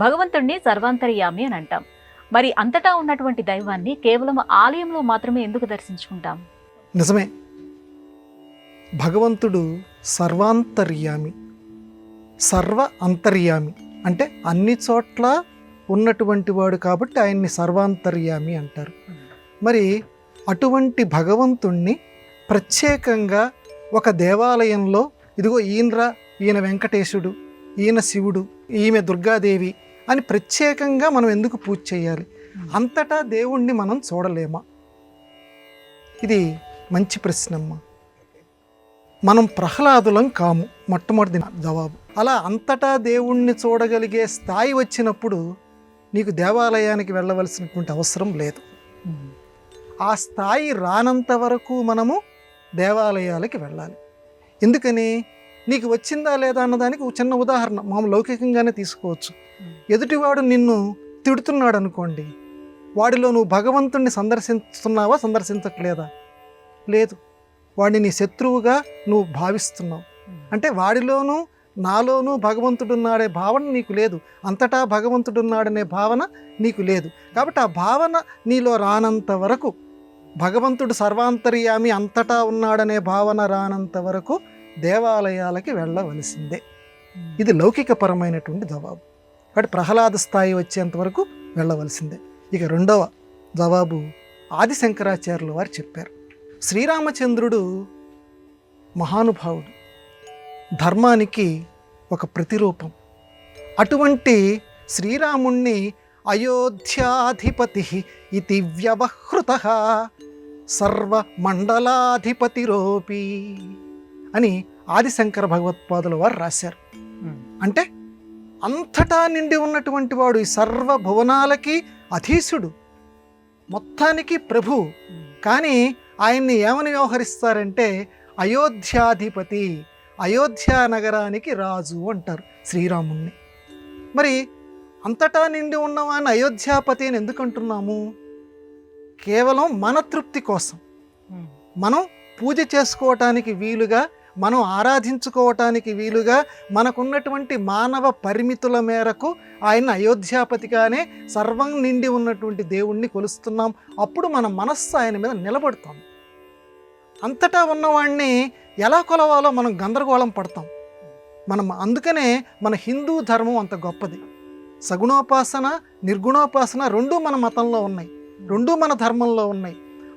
భగవంతుణ్ణి సర్వాంతర్యామి అని అంటాం. మరి అంతటా ఉన్నటువంటి దైవాన్ని కేవలం ఆలయంలో మాత్రమే ఎందుకు దర్శించుకుంటాం? నిజమే, భగవంతుడు సర్వాంతర్యామి, సర్వ అంతర్యామి అంటే అన్ని చోట్ల ఉన్నటువంటి వాడు కాబట్టి ఆయన్ని సర్వాంతర్యామి అంటారు. మరి అటువంటి భగవంతుణ్ణి ప్రత్యేకంగా ఒక దేవాలయంలో ఇదిగో ఈయన వెంకటేశుడు, ఈయన శివుడు, ఈమె దుర్గాదేవి అని ప్రత్యేకంగా మనం ఎందుకు పూజ చేయాలి? అంతటా దేవుణ్ణి మనం చూడలేమా? ఇది మంచి ప్రశ్నమ్మ. మనం ప్రహ్లాదులం కాము, మొట్టమొదటి జవాబు. అలా అంతటా దేవుణ్ణి చూడగలిగే స్థాయి వచ్చినప్పుడు నీకు దేవాలయానికి వెళ్ళవలసినటువంటి అవసరం లేదు. ఆ స్థాయి రానంత వరకు మనము దేవాలయాలకి వెళ్ళాలి. ఎందుకని? నీకు వచ్చిందా లేదా అన్నదానికి ఒక చిన్న ఉదాహరణ మామూలు లౌకికంగానే తీసుకోవచ్చు. ఎదుటివాడు నిన్ను తిడుతున్నాడు అనుకోండి, వాడిలో నువ్వు భగవంతుణ్ణి సందర్శిస్తున్నావా, సందర్శించట్లేదా? లేదు, వాడిని నీ శత్రువుగా నువ్వు భావిస్తున్నావు. అంటే వాడిలోనూ నాలోనూ భగవంతుడున్నాడే భావన నీకు లేదు, అంతటా భగవంతుడున్నాడనే భావన నీకు లేదు. కాబట్టి ఆ భావన నీలో రానంత వరకు, భగవంతుడు సర్వాంతర్యామి అంతటా ఉన్నాడనే భావన రానంత వరకు దేవాలయాలకి వెళ్ళవలసిందే. ఇది లౌకికపరమైనటువంటి జవాబు. కాబట్టి ప్రహ్లాద స్థాయి వచ్చేంత వరకు వెళ్ళవలసిందే. ఇక రెండవ జవాబు ఆది శంకరాచార్యుల వారు చెప్పారు. శ్రీరామచంద్రుడు మహానుభావుడు, ధర్మానికి ఒక ప్రతిరూపం. అటువంటి శ్రీరాముణ్ణి అయోధ్యాధిపతి ఇతి వ్యవహృత సర్వమండలాధిపతిరోపి అని ఆదిశంకర భగవత్పాదుల వారు రాశారు. అంటే అంతటా నిండి ఉన్నటువంటి వాడు, ఈ సర్వభువనాలకి అధీశుడు, మొత్తానికి ప్రభువు. కానీ ఆయన్ని ఏమని వ్యవహరిస్తారంటే అయోధ్యాధిపతి, అయోధ్యా నగరానికి రాజు అంటారు శ్రీరాముణ్ణి. మరి అంతటా నిండి ఉన్నవాడిని అయోధ్యాపతి అని ఎందుకు అంటున్నాము? కేవలం మన తృప్తి కోసం, మనం పూజ చేసుకోవటానికి వీలుగా, మనం ఆరాధించుకోవటానికి వీలుగా మనకున్నటువంటి మానవ పరిమితుల మేరకు ఆయన అయోధ్యాపతిగానే సర్వం నిండి ఉన్నటువంటి దేవుణ్ణి కొలుస్తున్నాం. అప్పుడు మన మనస్సు ఆయన మీద నిలబడుతాం. అంతటా ఉన్నవాణ్ణి ఎలా కొలవాలో మనం గందరగోళం పడతాం. అందుకనే మన హిందూ ధర్మం అంత గొప్పది. సగుణోపాసన, నిర్గుణోపాసన రెండూ మన మతంలో ఉన్నాయి, రెండూ మన ధర్మంలో ఉన్నాయి.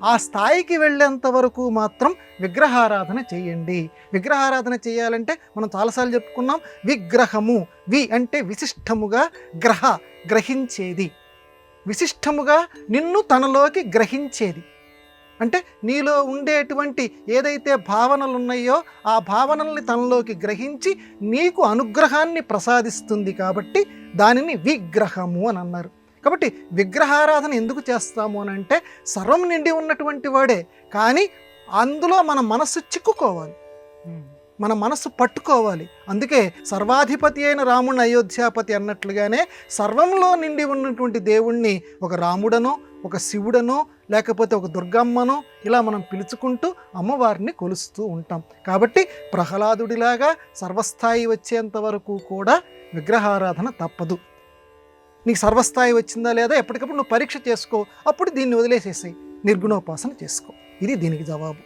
ఆ స్థాయికి వెళ్ళేంత వరకు మాత్రం విగ్రహారాధన చేయండి. విగ్రహారాధన చేయాలంటే మనం చాలాసార్లు చెప్పుకున్నాం, విగ్రహము, వి అంటే విశిష్టముగా, గ్రహించేది, విశిష్టముగా నిన్ను తనలోకి గ్రహించేది. అంటే నీలో ఉండేటువంటి ఏదైతే భావనలు ఉన్నాయో ఆ భావనల్ని తనలోకి గ్రహించి నీకు అనుగ్రహాన్ని ప్రసాదిస్తుంది. కాబట్టి దానిని విగ్రహము అని అన్నారు. కాబట్టి విగ్రహారాధన ఎందుకు చేస్తాము అని అంటే సర్వం నిండి ఉన్నటువంటి వాడే, కానీ అందులో మన మనస్సు చిక్కుకోవాలి, మన మనస్సు పట్టుకోవాలి. అందుకే సర్వాధిపతి అయిన రాముడిని అయోధ్యాపతి అన్నట్లుగానే సర్వంలో నిండి ఉన్నటువంటి దేవుణ్ణి ఒక రాముడనో, ఒక శివుడనో, లేకపోతే ఒక దుర్గమ్మనో ఇలా మనం పిలుచుకుంటూ అమ్మవారిని కొలుస్తూ ఉంటాం. కాబట్టి ప్రహ్లాదుడిలాగా సర్వస్థాయి వచ్చేంత వరకు కూడా విగ్రహారాధన తప్పదు. నీకు సర్వస్థాయి వచ్చిందా లేదా ఎప్పటికప్పుడు నువ్వు పరీక్ష చేసుకో, అప్పుడు దీన్ని వదిలేసేసాయి, నిర్గుణోపాసన చేసుకో. ఇది దీనికి జవాబు.